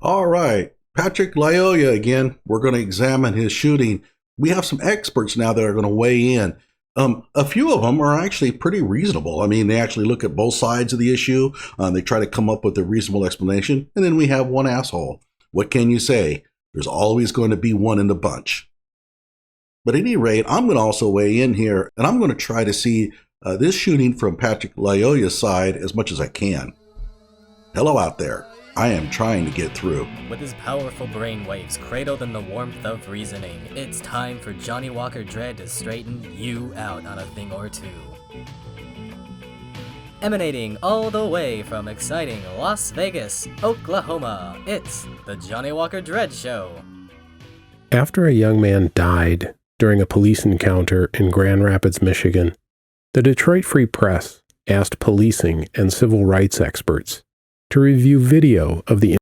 All right, Patrick Lyoya again. We're going to examine his shooting. We have some experts now that are going to weigh in. A few of them are actually pretty reasonable. I mean, they actually look at both sides of the issue. They try to come up with a reasonable explanation. And then we have one asshole. What can you say? There's always going to be one in the bunch. But at any rate, I'm going to also weigh in here, and I'm going to try to see this shooting from Patrick Lyoya's side as much as I can. Hello out there. I am trying to get through. With his powerful brainwaves cradled in the warmth of reasoning, it's time for Johnny Walker Dread to straighten you out on a thing or two. Emanating all the way from exciting Las Vegas, Oklahoma, it's the Johnny Walker Dread Show. After a young man died during a police encounter in Grand Rapids, Michigan, the Detroit Free Press asked policing and civil rights experts to review video of the...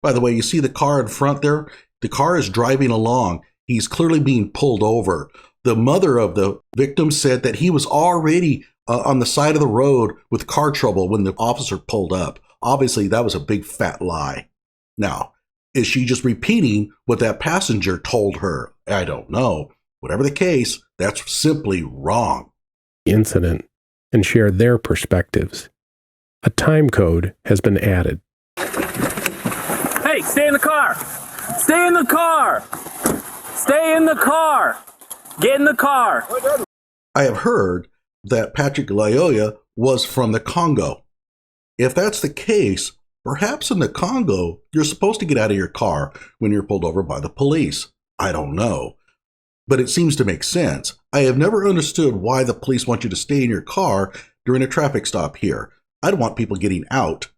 By the way, you see the car in front there? The car is driving along. He's clearly being pulled over. The mother of the victim said that he was already on the side of the road with car trouble when the officer pulled up. Obviously, that was a big fat lie. Now, is she just repeating what that passenger told her? I don't know. Whatever the case, that's simply wrong. Incident and share their perspectives. A time code has been added. Hey, stay in the car! Stay in the car! Stay in the car! Get in the car! I have heard that Patrick Lyoya was from the Congo. If that's the case, perhaps in the Congo, you're supposed to get out of your car when you're pulled over by the police. I don't know. But it seems to make sense. I have never understood why the police want you to stay in your car during a traffic stop here. I'd want people getting out,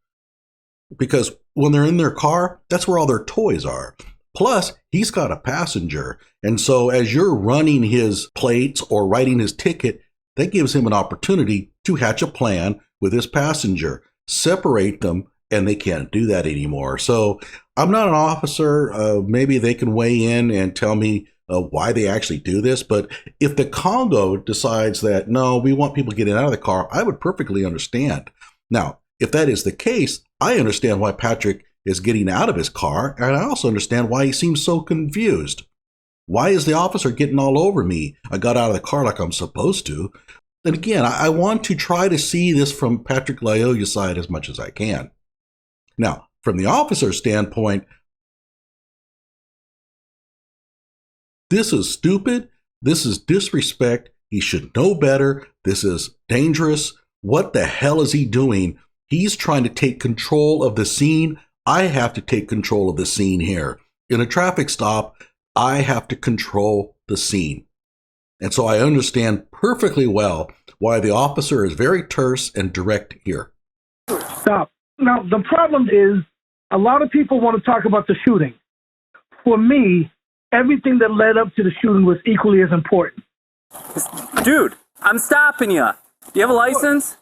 because when they're in their car, that's where all their toys are. Plus, he's got a passenger. And so as you're running his plates or writing his ticket, that gives him an opportunity to hatch a plan with his passenger, separate them, and they can't do that anymore. So I'm not an officer. Maybe they can weigh in and tell me why they actually do this. But if the Congo decides that, no, we want people getting out of the car, I would perfectly understand. Now, if that is the case, I understand why Patrick is getting out of his car, and I also understand why he seems so confused. Why is the officer getting all over me? I got out of the car like I'm supposed to. And again, I want to try to see this from Patrick Lyoya's side as much as I can. Now, from the officer's standpoint, this is stupid. This is disrespect. He should know better. This is dangerous. What the hell is he doing? He's trying to take control of the scene. I have to take control of the scene here. In a traffic stop, I have to control the scene. And so I understand perfectly well why the officer is very terse and direct here. Stop. Now, the problem is a lot of people want to talk about the shooting. For me, everything that led up to the shooting was equally as important. Dude, I'm stopping you. Do you have a license?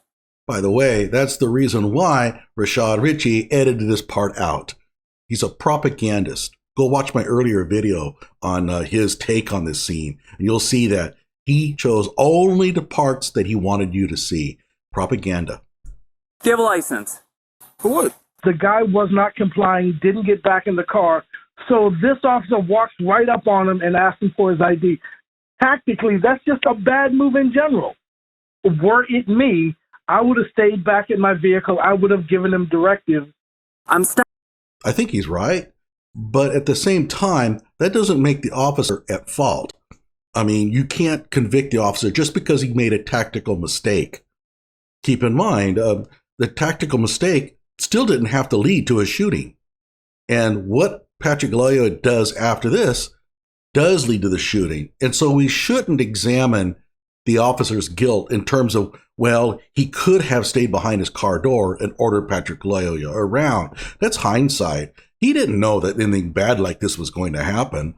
By the way, that's the reason why Rashad Ritchie edited this part out. He's a propagandist. Go watch my earlier video on his take on this scene, and you'll see that he chose only the parts that he wanted you to see. Propaganda. Do you have a license? For what? The guy was not complying, didn't get back in the car, so this officer walks right up on him and asks him for his ID. Tactically, that's just a bad move in general. Were it me, I would have stayed back in my vehicle. I would have given him directives. I think he's right. But at the same time, that doesn't make the officer at fault. I mean, you can't convict the officer just because he made a tactical mistake. Keep in mind, the tactical mistake still didn't have to lead to a shooting. And what Patrick Lyoya does after this does lead to the shooting. And so we shouldn't examine the officer's guilt in terms of, well, he could have stayed behind his car door and ordered Patrick Lyoya around. That's hindsight. He didn't know that anything bad like this was going to happen.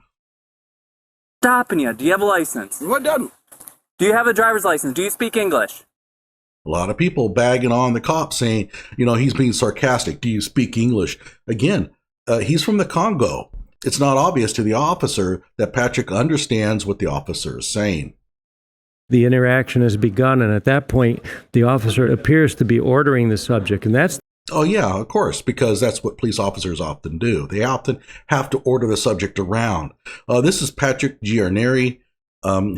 Stopping you. Do you have a license? What done? Do you have a driver's license? Do you speak English? A lot of people bagging on the cop saying, he's being sarcastic. Do you speak English? Again, he's from the Congo. It's not obvious to the officer that Patrick understands what the officer is saying. The interaction has begun, and at that point, the officer appears to be ordering the subject, and that's... Oh, yeah, of course, because that's what police officers often do. They often have to order the subject around. This is Patrick Giarneri.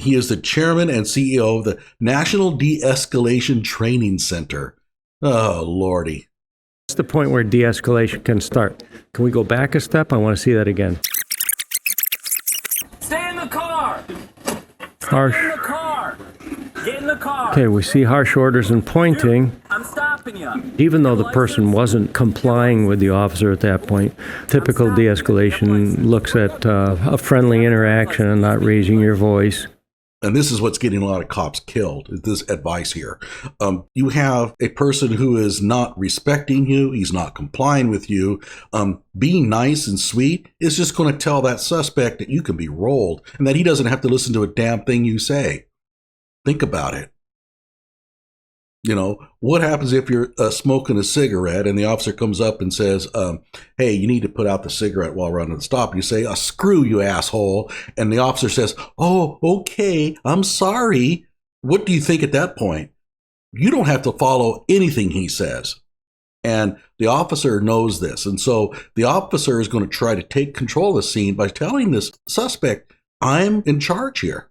He is the chairman and CEO of the National De-Escalation Training Center. Oh, Lordy. That's the point where de-escalation can start. Can we go back a step? I want to see that again. Stay in the car! Harsh. Get in the car! Get in the car! Okay, we see harsh orders and pointing. I'm stopping you. Even though the person wasn't complying with the officer at that point, typical de-escalation looks at a friendly interaction and not raising your voice. And this is what's getting a lot of cops killed, is this advice here. You have a person who is not respecting you, he's not complying with you. Being nice and sweet is just going to tell that suspect that you can be rolled and that he doesn't have to listen to a damn thing you say. Think about it. You know, what happens if you're smoking a cigarette and the officer comes up and says, hey, you need to put out the cigarette while we're under the stop. You say, screw you, asshole. And the officer says, oh, okay, I'm sorry. What do you think at that point? You don't have to follow anything he says. And the officer knows this. And so the officer is going to try to take control of the scene by telling this suspect, I'm in charge here.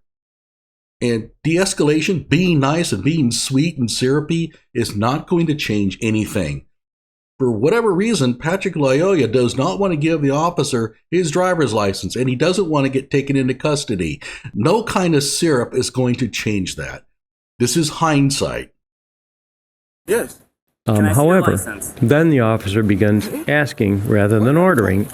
And de-escalation, being nice and being sweet and syrupy is not going to change anything. For whatever reason, Patrick Lyoya does not want to give the officer his driver's license, and he doesn't want to get taken into custody. No kind of syrup is going to change that. This is hindsight. Yes. However, then the officer begins asking rather than ordering.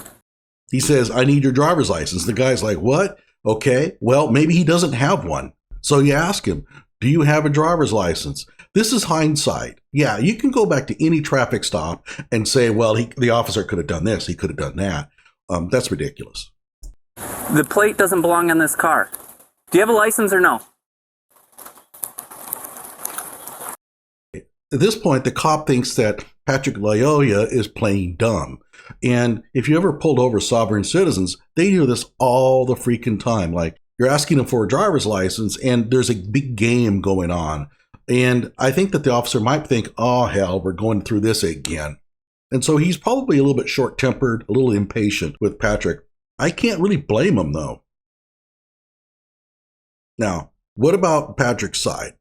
He says, I need your driver's license. The guy's like, what? Okay, well, maybe he doesn't have one. So you ask him, do you have a driver's license? This is hindsight. Yeah, you can go back to any traffic stop and say, well, the officer could have done this, he could have done that. That's ridiculous. The plate doesn't belong on this car. Do you have a license or no? At this point, the cop thinks that Patrick Lyoya is playing dumb. And if you ever pulled over sovereign citizens, they do this all the freaking time. Like, you're asking them for a driver's license, and there's a big game going on. And I think that the officer might think, oh, hell, we're going through this again. And so he's probably a little bit short-tempered, a little impatient with Patrick. I can't really blame him, though. Now, what about Patrick's side?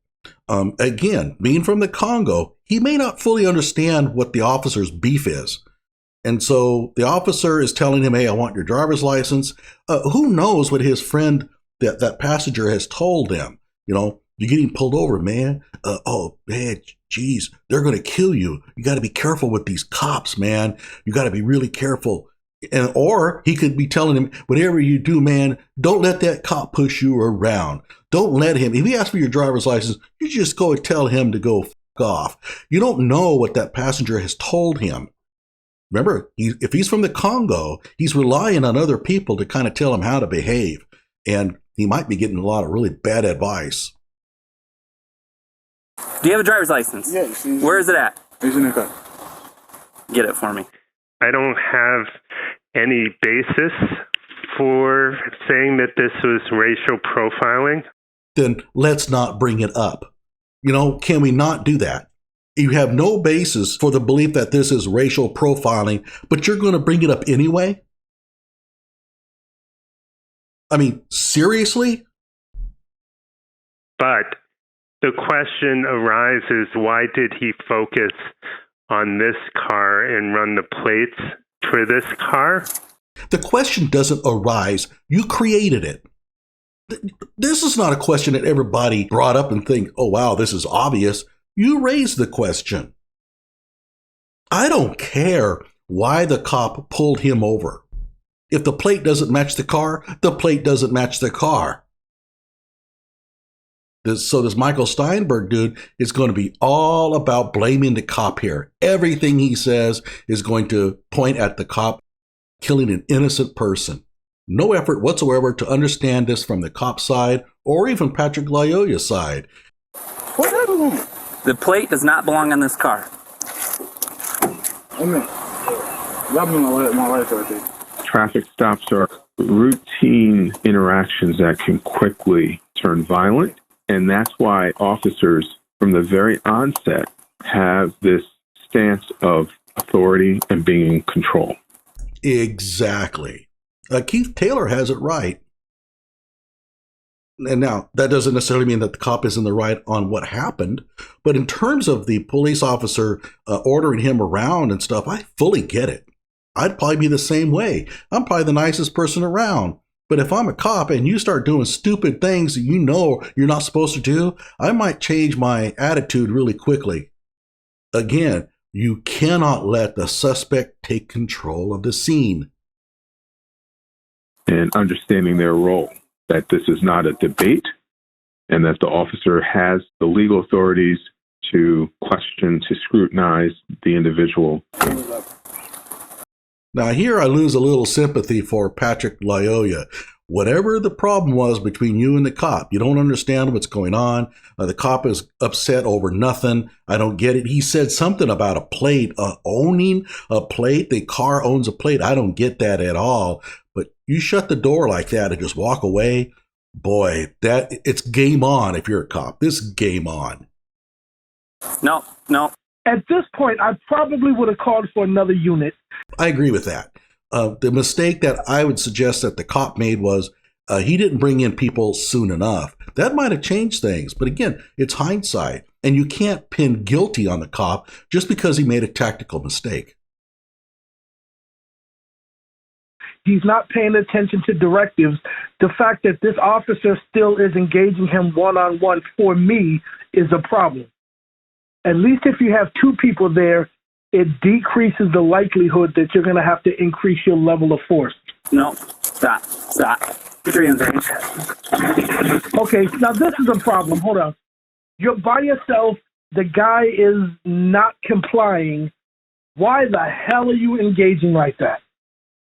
Again, being from the Congo, he may not fully understand what the officer's beef is. And so the officer is telling him, hey, I want your driver's license. Who knows what his friend, that passenger, has told him? You know, you're getting pulled over, man. Oh, man, geez, they're going to kill you. You got to be careful with these cops, man. You got to be really careful. Or he could be telling him, whatever you do, man, don't let that cop push you around. Don't let him. If he asks for your driver's license, you just go and tell him to go f*** off. You don't know what that passenger has told him. Remember, if he's from the Congo, he's relying on other people to kind of tell him how to behave. And he might be getting a lot of really bad advice. Do you have a driver's license? Yes. Where is it at? It's in the car. Get it for me. I don't have any basis for saying that this was racial profiling. Then let's not bring it up. You know, can we not do that? You have no basis for the belief that this is racial profiling, but you're going to bring it up anyway? I mean, seriously? But the question arises, why did he focus on this car and run the plates for this car? The question doesn't arise. You created it. This is not a question that everybody brought up and think, oh, wow, this is obvious. You raised the question. I don't care why the cop pulled him over. If the plate doesn't match the car, the plate doesn't match the car. So this Michael Steinberg dude is going to be all about blaming the cop here. Everything he says is going to point at the cop killing an innocent person. No effort whatsoever to understand this from the cop side or even Patrick Lyoya's side. What happened? The plate does not belong on this car. Traffic stops are routine interactions that can quickly turn violent. And that's why officers from the very onset have this stance of authority and being in control. Exactly. Keith Taylor has it right. And now, that doesn't necessarily mean that the cop is in the right on what happened, but in terms of the police officer ordering him around and stuff, I fully get it. I'd probably be the same way. I'm probably the nicest person around. But if I'm a cop and you start doing stupid things that you know you're not supposed to do, I might change my attitude really quickly. Again, you cannot let the suspect take control of the scene. And understanding their role, that this is not a debate and that the officer has the legal authorities to question, to scrutinize the individual. Now here I lose a little sympathy for Patrick Lyoya. Whatever the problem was between you and the cop, you don't understand what's going on. The cop is upset over nothing. I don't get it. He said something about a plate, owning a plate. The car owns a plate. I don't get that at all. But you shut the door like that and just walk away. Boy, it's game on if you're a cop. This is game on. No. At this point, I probably would have called for another unit. I agree with that. The mistake that I would suggest that the cop made was he didn't bring in people soon enough. That might have changed things. But again, it's hindsight. And you can't pin guilty on the cop just because he made a tactical mistake. He's not paying attention to directives. The fact that this officer still is engaging him one-on-one, for me, is a problem. At least if you have two people there, it decreases the likelihood that you're going to have to increase your level of force. No. Stop. Put your hands down. Okay, now this is a problem. Hold on. You're by yourself. The guy is not complying. Why the hell are you engaging like that?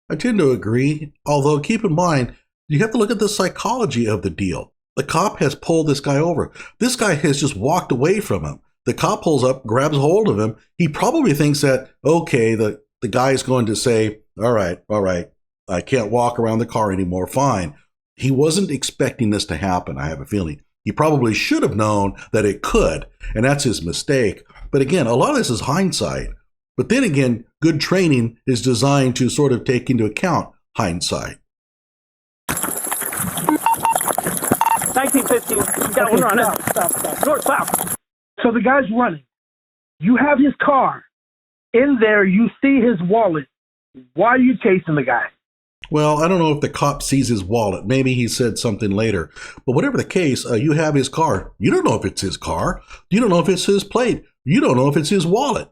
I tend to agree, although keep in mind, you have to look at the psychology of the deal. The cop has pulled this guy over. This guy has just walked away from him. The cop pulls up, grabs hold of him. He probably thinks that, okay, the guy's going to say, all right, I can't walk around the car anymore, fine. He wasn't expecting this to happen, I have a feeling. He probably should have known that it could, and that's his mistake. But again, a lot of this is hindsight. But then again, good training is designed to sort of take into account hindsight. 1915. You got one running. Stop. North, south. So the guy's running. You have his car. In there, you see his wallet. Why are you chasing the guy? Well, I don't know if the cop sees his wallet. Maybe he said something later. But whatever the case, you have his car. You don't know if it's his car. You don't know if it's his plate. You don't know if it's his wallet.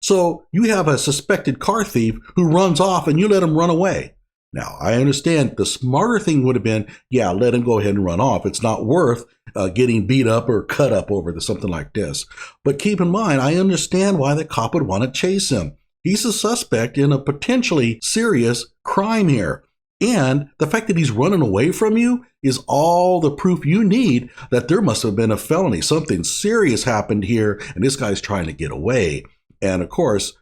So you have a suspected car thief who runs off and you let him run away. Now, I understand the smarter thing would have been, let him go ahead and run off. It's not worth getting beat up or cut up over something like this. But keep in mind, I understand why the cop would want to chase him. He's a suspect in a potentially serious crime here. And the fact that he's running away from you is all the proof you need that there must have been a felony. Something serious happened here, and this guy's trying to get away. And of course,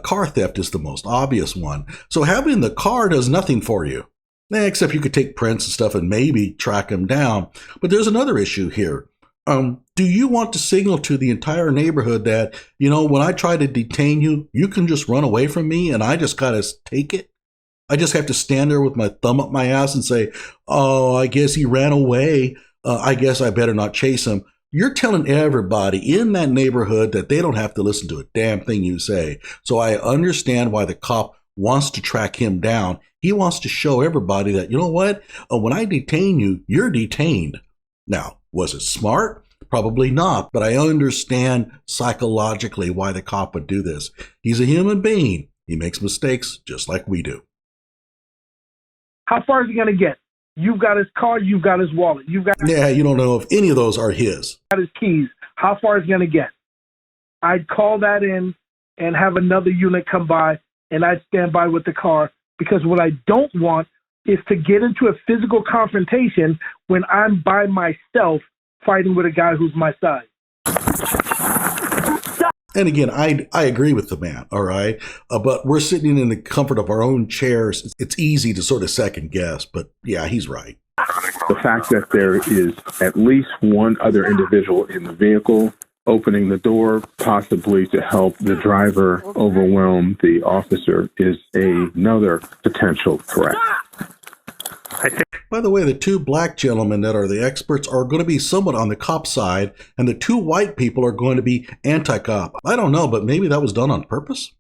car theft is the most obvious one. So having the car does nothing for you, except you could take prints and stuff and maybe track him down. But there's another issue here. Do you want to signal to the entire neighborhood that, when I try to detain you, you can just run away from me and I just got to take it? I just have to stand there with my thumb up my ass and say, oh, I guess he ran away. I guess I better not chase him. You're telling everybody in that neighborhood that they don't have to listen to a damn thing you say. So I understand why the cop wants to track him down. He wants to show everybody that, you know what? When I detain you, you're detained. Now, was it smart? Probably not, but I understand psychologically why the cop would do this. He's a human being. He makes mistakes just like we do. How far is he going to get? You've got his car, you've got his wallet. You don't know if any of those are his. Got his keys. How far is he going to get? I'd call that in and have another unit come by, and I'd stand by with the car, because what I don't want is to get into a physical confrontation when I'm by myself fighting with a guy who's my size. And again, I agree with the man, all right? But we're sitting in the comfort of our own chairs. It's easy to sort of second guess, but yeah, he's right. The fact that there is at least one other individual in the vehicle opening the door, possibly to help the driver overwhelm the officer, is another potential threat. By the way, the two black gentlemen that are the experts are going to be somewhat on the cop side, and the two white people are going to be anti-cop. I don't know, but maybe that was done on purpose?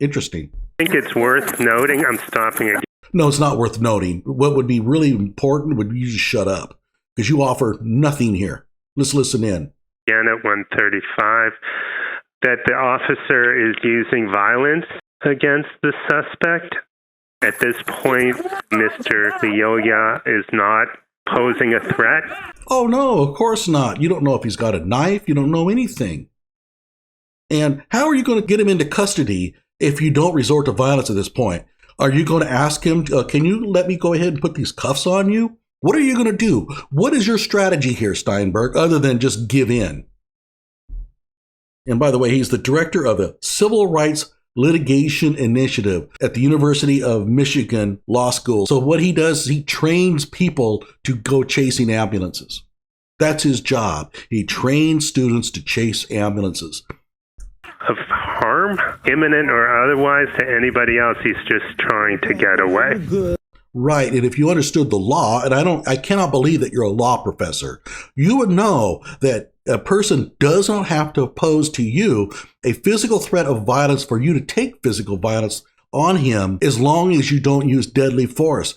Interesting. I think it's worth noting, I'm stopping again. No, it's not worth noting. What would be really important would be you just shut up, because you offer nothing here. Let's listen in. Again at 135, that the officer is using violence against the suspect. At this point, Mr. Lyoya is not posing a threat. Oh, no, of course not. You don't know if he's got a knife. You don't know anything. And how are you going to get him into custody if you don't resort to violence at this point? Are you going to ask him, can you let me go ahead and put these cuffs on you? What are you going to do? What is your strategy here, Steinberg, other than just give in? And by the way, he's the director of the Civil Rights Litigation Initiative at the University of Michigan Law School. So what he does is he trains people to go chasing ambulances. That's his job. He trains students to chase ambulances. Of harm, imminent or otherwise, to anybody else, he's just trying to get away. Right, and if you understood the law, and I cannot believe that you're a law professor, you would know that a person does not have to pose to you a physical threat of violence for you to take physical violence on him as long as you don't use deadly force.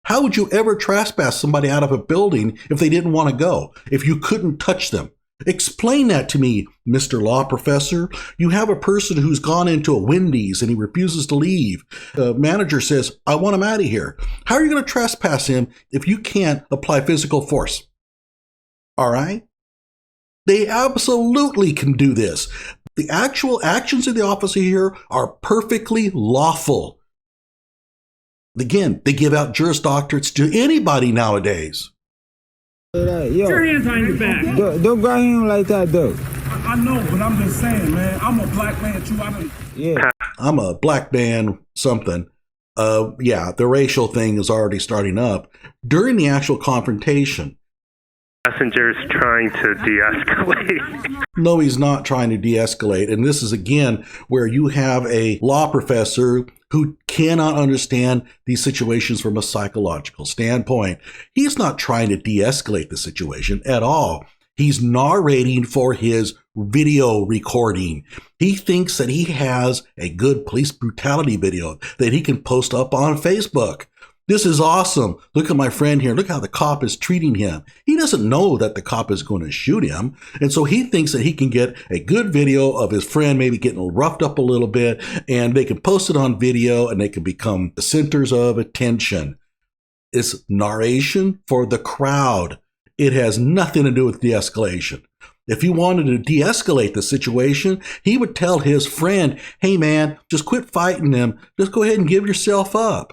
How would you ever trespass somebody out of a building if they didn't want to go, if you couldn't touch them? Explain that to me, Mr. Law Professor. You have a person who's gone into a Wendy's and he refuses to leave. The manager says, I want him out of here. How are you going to trespass him if you can't apply physical force? All right? They absolutely can do this. The actual actions of the officer here are perfectly lawful. Again, they give out Juris Doctorates to anybody nowadays. Put your hands on your back. Don't go in like that, though. I know, but I'm just saying, man. I'm a black man, too. Yeah. I'm a black man, something. Yeah, the racial thing is already starting up. During the actual confrontation, Messenger's trying to de-escalate. No, he's not trying to de-escalate. And this is, again, where you have a law professor who cannot understand these situations from a psychological standpoint. He's not trying to de-escalate the situation at all. He's narrating for his video recording. He thinks that he has a good police brutality video that he can post up on Facebook. This is awesome. Look at my friend here. Look how the cop is treating him. He doesn't know that the cop is going to shoot him. And so he thinks that he can get a good video of his friend maybe getting roughed up a little bit, and they can post it on video and they can become the centers of attention. It's narration for the crowd. It has nothing to do with de-escalation. If he wanted to de-escalate the situation, he would tell his friend, hey man, just quit fighting them. Just go ahead and give yourself up.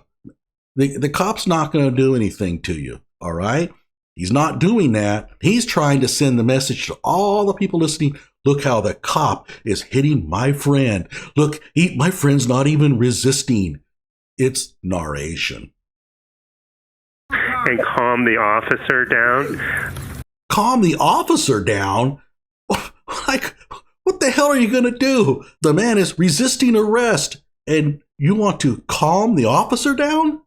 The cop's not going to do anything to you, all right? He's not doing that. He's trying to send the message to all the people listening. Look how the cop is hitting my friend. Look, my friend's not even resisting. It's narration. And calm the officer down. Calm the officer down? Like, what the hell are you going to do? The man is resisting arrest, and you want to calm the officer down?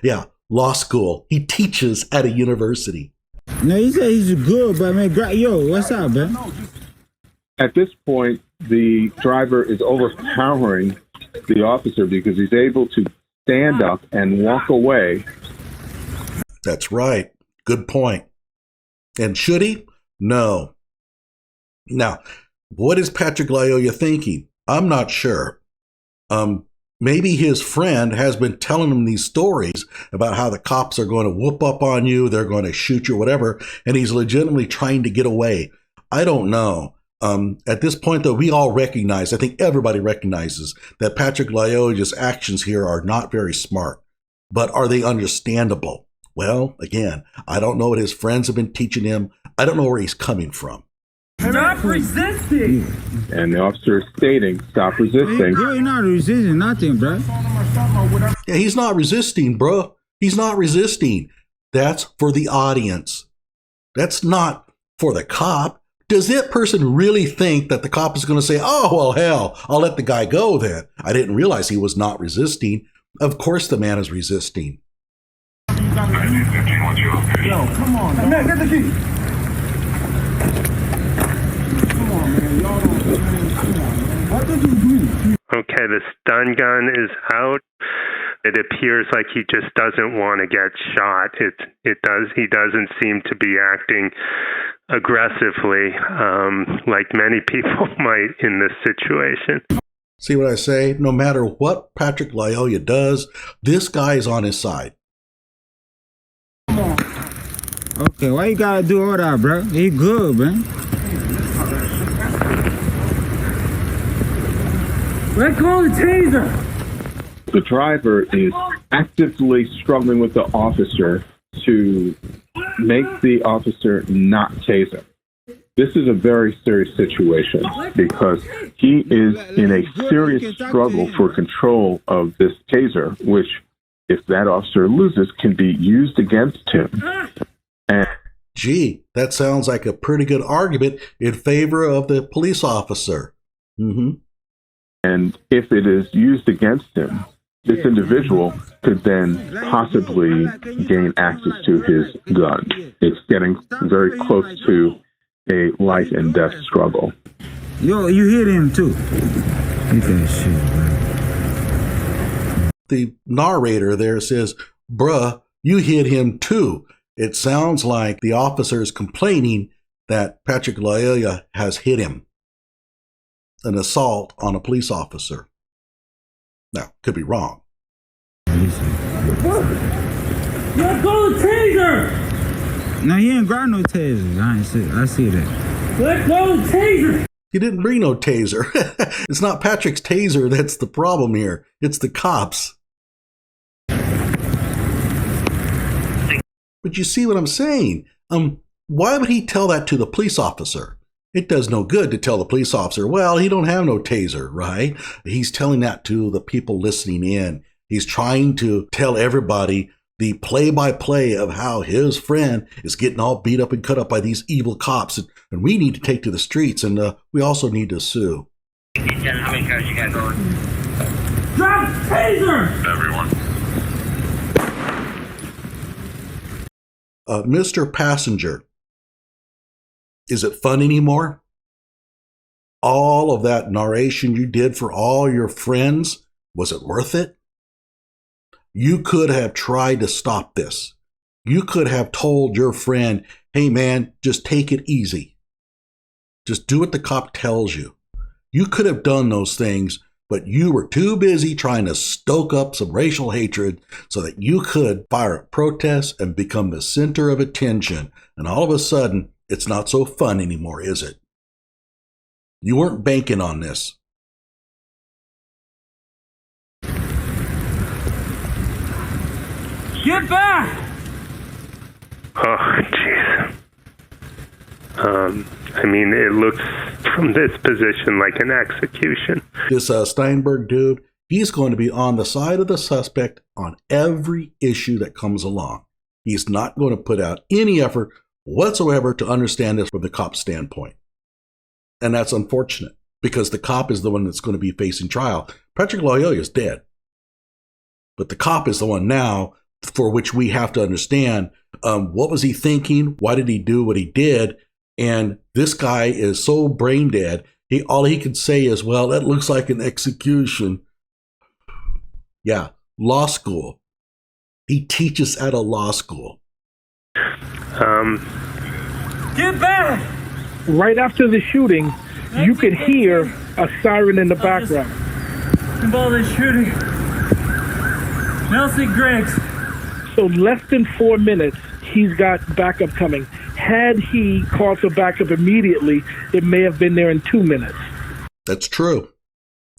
Yeah, law school. He teaches at a university. No, he said he's good, but man, yo, what's up, man? At this point, the driver is overpowering the officer because he's able to stand up and walk away. That's right. Good point. And should he? No. Now, what is Patrick Lyoya thinking? I'm not sure. Maybe his friend has been telling him these stories about how the cops are going to whoop up on you, they're going to shoot you, whatever, and he's legitimately trying to get away. I don't know. At this point, though, we all recognize, I think everybody recognizes that Patrick Lyoya's actions here are not very smart. But are they understandable? Well, again, I don't know what his friends have been teaching him. I don't know where he's coming from. Stop resisting! And the officer is stating, stop resisting. You're not resisting nothing, bro. Yeah, he's not resisting, bro. He's not resisting. That's for the audience. That's not for the cop. Does that person really think that the cop is going to say, oh, well, hell, I'll let the guy go then? I didn't realize he was not resisting. Of course the man is resisting. Yo, come on, man. Get the key. Come on, man. Y'all don't, man. Come on, man. What did you do? Okay, the stun gun is out. It appears like he just doesn't want to get shot. He doesn't seem to be acting aggressively, like many people might in this situation. See what I say? No matter what Patrick Lyoya does, this guy is on his side. Come on. Okay, why you gotta do all that, bro? He good, man. Let go of the taser! The driver is actively struggling with the officer to make the officer not tase him. This is a very serious situation because he is in a serious struggle for control of this taser, which, if that officer loses, can be used against him. And gee, that sounds like a pretty good argument in favor of the police officer. And if it is used against him, this individual could then possibly gain access to his gun. It's getting very close to a life and death struggle. Yo, you hit him too. Get that shit, man. The narrator there says, bruh, you hit him too. It sounds like the officer is complaining that Patrick Lyoya has hit him. An assault on a police officer. Now, could be wrong. Let go of the taser! No, he ain't got no tasers. I see that. Let go of the taser! He didn't bring no taser. It's not Patrick's taser that's the problem here. It's the cops. But you see what I'm saying? Why would he tell that to the police officer? It does no good to tell the police officer, well, he don't have no taser, right? He's telling that to the people listening in. He's trying to tell everybody the play-by-play of how his friend is getting all beat up and cut up by these evil cops. And we need to take to the streets, and we also need to sue. How many cars you got going? Drop the taser! Everyone. Mr. Passenger, is it fun anymore? All of that narration you did for all your friends, was it worth it? You could have tried to stop this. You could have told your friend, hey man, just take it easy. Just do what the cop tells you. You could have done those things, but you were too busy trying to stoke up some racial hatred so that you could fire up protests and become the center of attention. And all of a sudden, it's not so fun anymore, is it? You weren't banking on this. Get back! Oh, jeez. I mean, it looks from this position like an execution. This Steinberg dude, he's going to be on the side of the suspect on every issue that comes along. He's not going to put out any effort whatsoever to understand this from the cop's standpoint. And that's unfortunate because the cop is the one that's going to be facing trial. Patrick Lyoya is dead. But the cop is the one now for which we have to understand what was he thinking? Why did he do what he did? And this guy is so brain dead, all he can say is, well, that looks like an execution. Yeah, law school. He teaches at a law school. Get back! Right after the shooting, you could hear a siren in the background. Involved in shooting. Nelson Griggs. So less than 4 minutes, he's got backup coming. Had he called for backup immediately, it may have been there in 2 minutes. That's true.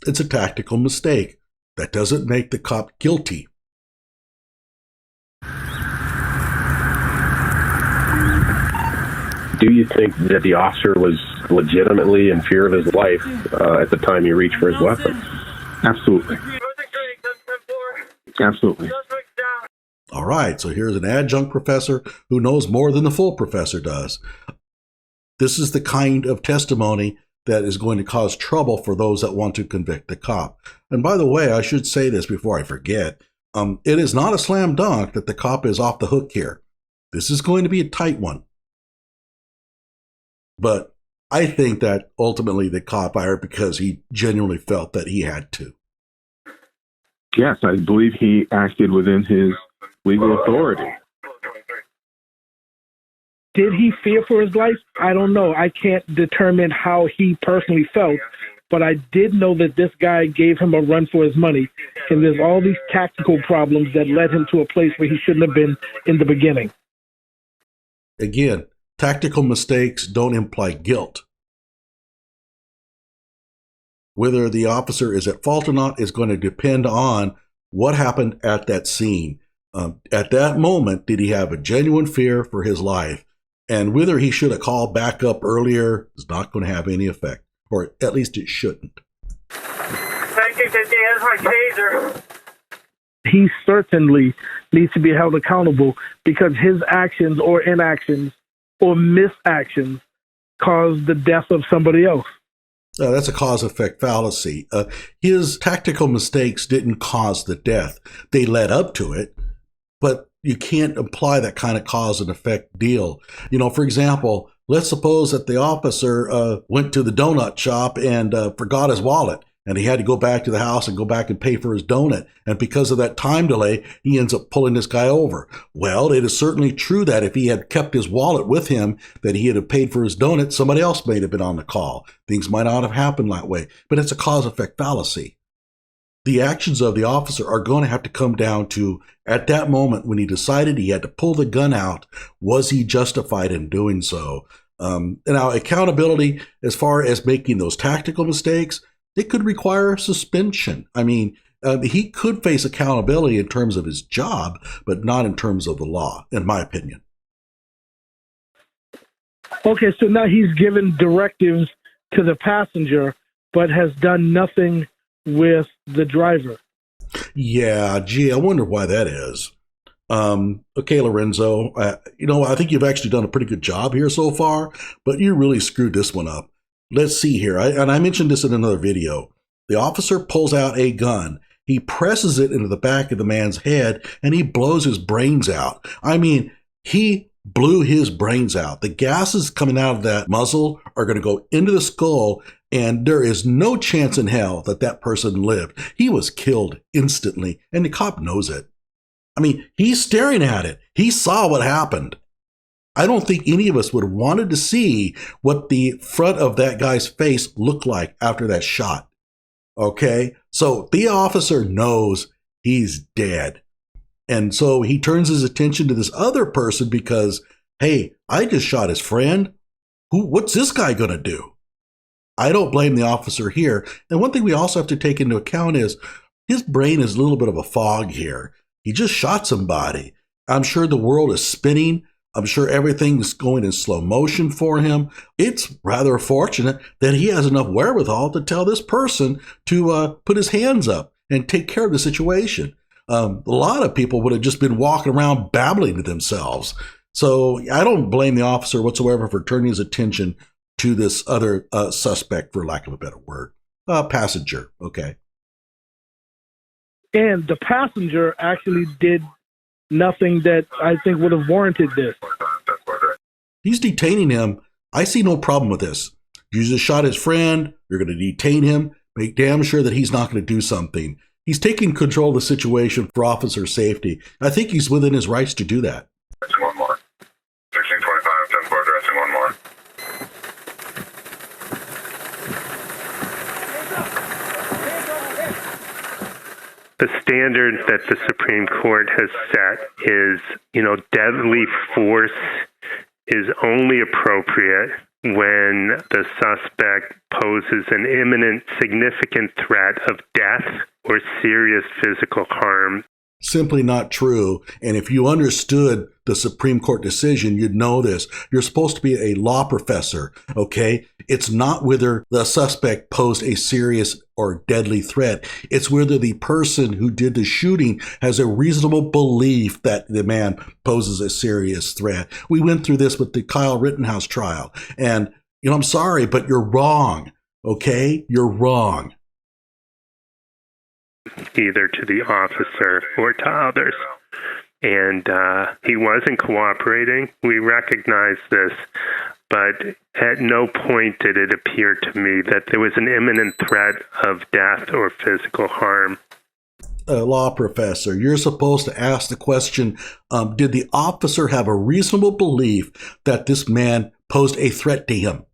It's a tactical mistake. That doesn't make the cop guilty. Do you think that the officer was legitimately in fear of his life at the time he reached for his weapon? Absolutely. Absolutely. All right, so here's an adjunct professor who knows more than the full professor does. This is the kind of testimony that is going to cause trouble for those that want to convict the cop. And by the way, I should say this before I forget. It is not a slam dunk that the cop is off the hook here. This is going to be a tight one. But I think that ultimately the cop hired because he genuinely felt that he had to. Yes, I believe he acted within his legal authority. Did he fear for his life? I don't know. I can't determine how he personally felt, but I did know that this guy gave him a run for his money, and there's all these tactical problems that led him to a place where he shouldn't have been in the beginning. Again, tactical mistakes don't imply guilt. Whether the officer is at fault or not is going to depend on what happened at that scene. At that moment, did he have a genuine fear for his life? And whether he should have called back up earlier is not going to have any effect, or at least it shouldn't. 1950 has my taser. He certainly needs to be held accountable because his actions or inactions or misactions caused the death of somebody else. That's a cause-effect fallacy. His tactical mistakes didn't cause the death. They led up to it, but you can't apply that kind of cause and effect deal. For example, let's suppose that the officer went to the donut shop and forgot his wallet, and he had to go back to the house and go back and pay for his donut. And because of that time delay, he ends up pulling this guy over. Well, it is certainly true that if he had kept his wallet with him, that he had have paid for his donut, somebody else may have been on the call. Things might not have happened that way, but it's a cause-effect fallacy. The actions of the officer are going to have to come down to, at that moment when he decided he had to pull the gun out, was he justified in doing so? Now, accountability, as far as making those tactical mistakes, it could require suspension. I mean, he could face accountability in terms of his job, but not in terms of the law, in my opinion. Okay, so now he's given directives to the passenger, but has done nothing with the driver. Yeah, gee, I wonder why that is. Okay, Lorenzo, I think you've actually done a pretty good job here so far, but you really screwed this one up. Let's see here. I mentioned this in another video. The officer pulls out a gun. He presses it into the back of the man's head, and he blows his brains out. I mean, he blew his brains out. The gases coming out of that muzzle are going to go into the skull, and there is no chance in hell that that person lived. He was killed instantly, and the cop knows it. I mean, he's staring at it. He saw what happened. I don't think any of us would have wanted to see what the front of that guy's face looked like after that shot. Okay? So the officer knows he's dead. And so he turns his attention to this other person because, hey, I just shot his friend. What's this guy going to do? I don't blame the officer here. And one thing we also have to take into account is his brain is a little bit of a fog here. He just shot somebody. I'm sure the world is spinning. I'm sure everything's going in slow motion for him. It's rather fortunate that he has enough wherewithal to tell this person to put his hands up and take care of the situation. A lot of people would have just been walking around babbling to themselves. So I don't blame the officer whatsoever for turning his attention to this other suspect, for lack of a better word. Passenger, okay. And the passenger actually did nothing that I think would have warranted this. He's detaining him. I see no problem with this. You just shot his friend. You're going to detain him. Make damn sure that he's not going to do something. He's taking control of the situation for officer safety. I think he's within his rights to do that. One more. 1625, 10-4, addressing one more. The standard that the Supreme Court has set is, deadly force is only appropriate when the suspect poses an imminent, significant threat of death or serious physical harm. Simply not true. And if you understood the Supreme Court decision, you'd know this. You're supposed to be a law professor, okay? It's not whether the suspect posed a serious or deadly threat. It's whether the person who did the shooting has a reasonable belief that the man poses a serious threat. We went through this with the Kyle Rittenhouse trial. And, I'm sorry, but you're wrong. Okay? You're wrong. Either to the officer or to others. And he wasn't cooperating. We recognize this. But at no point did it appear to me that there was an imminent threat of death or physical harm. Law professor, you're supposed to ask the question, did the officer have a reasonable belief that this man posed a threat to him?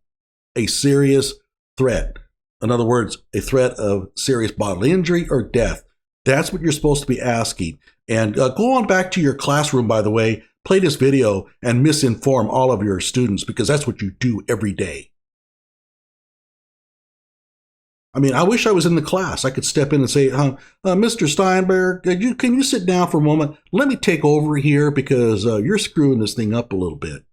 A serious threat. In other words, a threat of serious bodily injury or death. That's what you're supposed to be asking. And go on back to your classroom, by the way, play this video and misinform all of your students, because that's what you do every day. I mean, I wish I was in the class. I could step in and say, Mr. Steinberg, can you sit down for a moment? Let me take over here because you're screwing this thing up a little bit.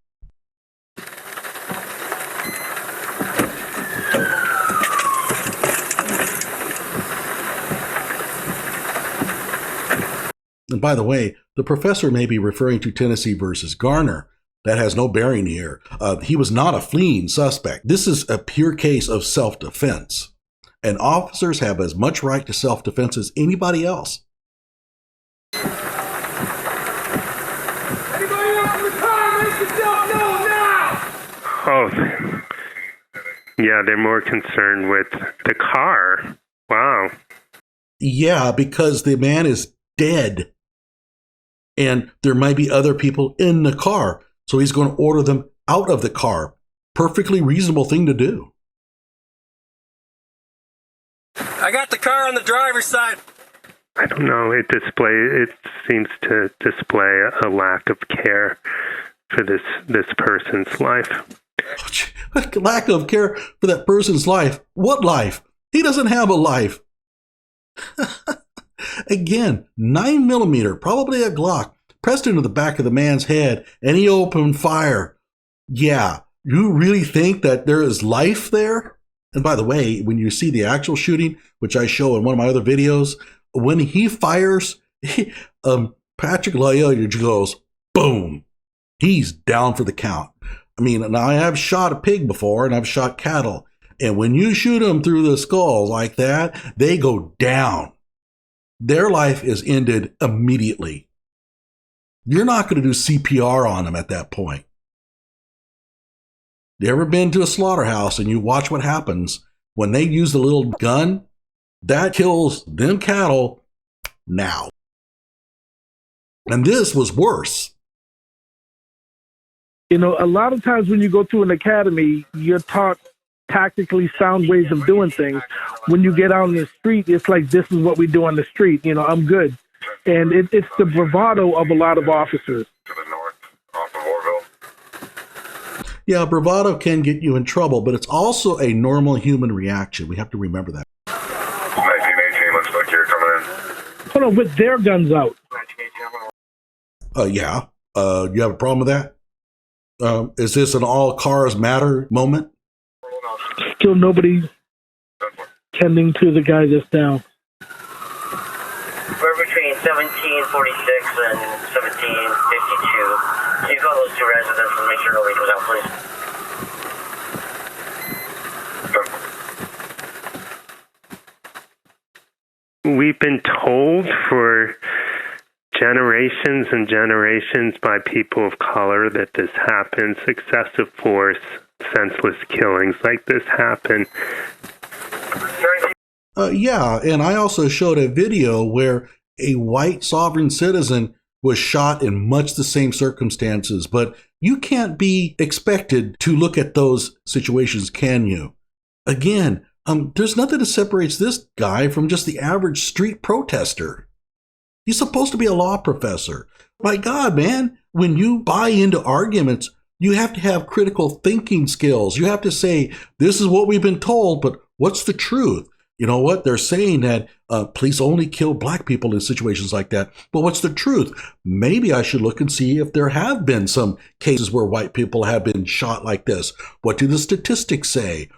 And by the way, the professor may be referring to Tennessee versus Garner. That has no bearing here. He was not a fleeing suspect. This is a pure case of self-defense. And officers have as much right to self-defense as anybody else. Anybody else in the car, make yourself known now! Oh, yeah, they're more concerned with the car. Wow. Yeah, because the man is dead. And there might be other people in the car. So he's going to order them out of the car. Perfectly reasonable thing to do. I got the car on the driver's side. I don't know. It seems to display a lack of care for this person's life. Lack of care for that person's life. What life? He doesn't have a life. Again, 9mm, probably a Glock, pressed into the back of the man's head, and he opened fire. Yeah, you really think that there is life there? And by the way, when you see the actual shooting, which I show in one of my other videos, when he fires, Patrick Lyoya just goes, boom. He's down for the count. I mean, now I have shot a pig before, and I've shot cattle. And when you shoot them through the skull like that, they go down. Their life is ended immediately. You're not going to do CPR on them at that point. You ever been to a slaughterhouse and you watch what happens when they use the little gun? That kills them cattle now. And this was worse. A lot of times when you go to an academy, you're taught tactically sound ways of doing things. When you get out on the street, it's like, this is what we do on the street. I'm good. And it's the bravado of a lot of officers. To the north, off of Orville. Yeah, bravado can get you in trouble, but it's also a normal human reaction. We have to remember that. 1918, looks like you're coming in. Hold on, with their guns out. 1918, Yeah. You have a problem with that? Is this an all cars matter moment? Still nobody tending to the guy that's down. We're between 1746 and 1752. Can you call those two residents and make sure nobody comes out, please? We've been told for generations and generations by people of color that this happens. Excessive force, senseless killings like this happen. Yeah, and I also showed a video where a white sovereign citizen was shot in much the same circumstances, but you can't be expected to look at those situations, can you? Again, there's nothing that separates this guy from just the average street protester. He's supposed to be a law professor. My God, man, when you buy into arguments, you have to have critical thinking skills. You have to say, this is what we've been told, but what's the truth? You know what? They're saying that police only kill black people in situations like that. But what's the truth? Maybe I should look and see if there have been some cases where white people have been shot like this. What do the statistics say?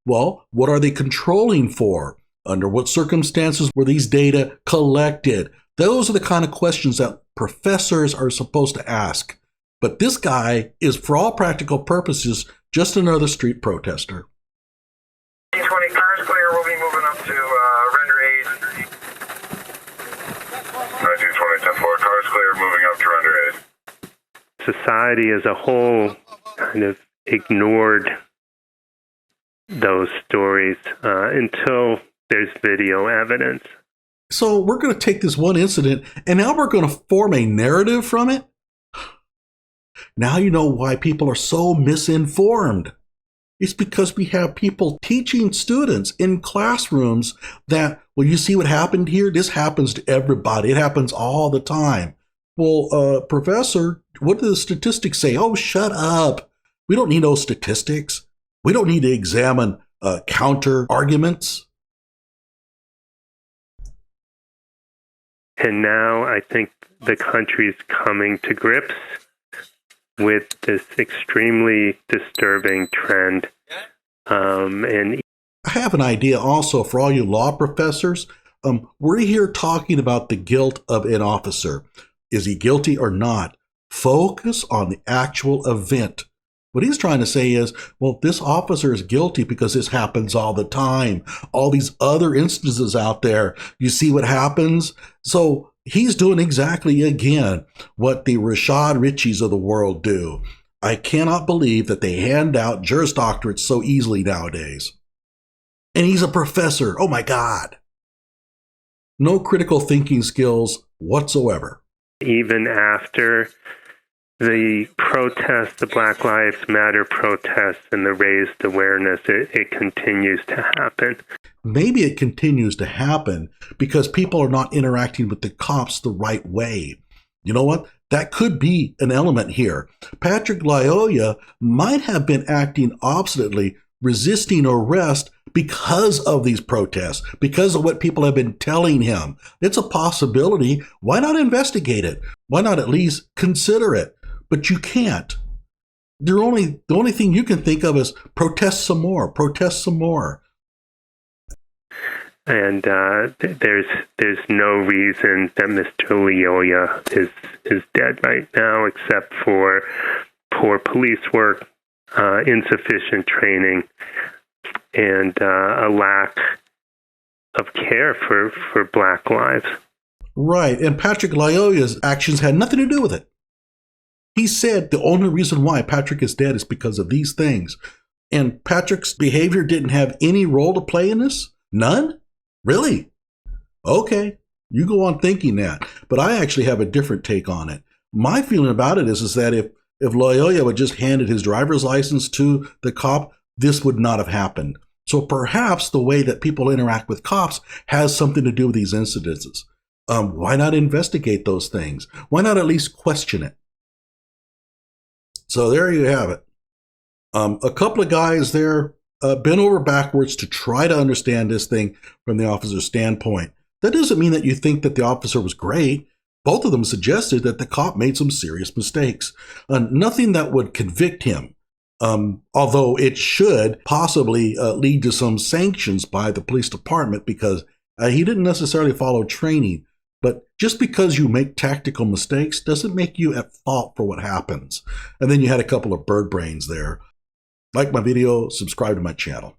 Well, what are they controlling for? Under what circumstances were these data collected? Those are the kind of questions that professors are supposed to ask. But this guy is, for all practical purposes, just another street protester. 20 cars clear. We'll be moving up to render aid. 220, 10-4, cars clear, moving up to render aid. Society as a whole kind of ignored those stories until there's video evidence. So we're going to take this one incident and now we're going to form a narrative from it? Now you know why people are so misinformed. It's because we have people teaching students in classrooms that, well, you see what happened here? This happens to everybody. It happens all the time. Well, professor, what do the statistics say? Oh, shut up. We don't need those statistics. We don't need to examine counter arguments. And now I think the country's coming to grips with this extremely disturbing trend. And I have an idea also for all you law professors. We're here talking about the guilt of an officer. Is he guilty or not? Focus on the actual event. What he's trying to say is, well, this officer is guilty because this happens all the time. All these other instances out there, you see what happens? So he's doing exactly again what the Rashad Richies of the world do. I cannot believe that they hand out Juris Doctorates so easily nowadays. And he's a professor. Oh my God. No critical thinking skills whatsoever. even after the protests, the Black Lives Matter protests and the raised awareness, it continues to happen. Maybe it continues to happen because people are not interacting with the cops the right way. You know what? That could be an element here. Patrick Lyoya might have been acting obstinately, resisting arrest because of these protests, because of what people have been telling him. It's a possibility. Why not investigate it? Why not at least consider it? But you can't. The only thing you can think of is protest some more, protest some more. And there's no reason that Mr. Lyoya is dead right now, except for poor police work, insufficient training, and a lack of care for Black lives. Right, and Patrick Lyoya's actions had nothing to do with it. He said the only reason why Patrick is dead is because of these things. And Patrick's behavior didn't have any role to play in this? None? Really? Okay, you go on thinking that. But I actually have a different take on it. My feeling about it is that if Lyoya would just handed his driver's license to the cop, this would not have happened. So perhaps the way that people interact with cops has something to do with these incidences. Why not investigate those things? Why not at least question it? So there you have it. A couple of guys there bent over backwards to try to understand this thing from the officer's standpoint. That doesn't mean that you think that the officer was great. Both of them suggested that the cop made some serious mistakes. Nothing that would convict him, although it should possibly lead to some sanctions by the police department because he didn't necessarily follow training. But just because you make tactical mistakes doesn't make you at fault for what happens. And then you had a couple of bird brains there. Like my video, subscribe to my channel.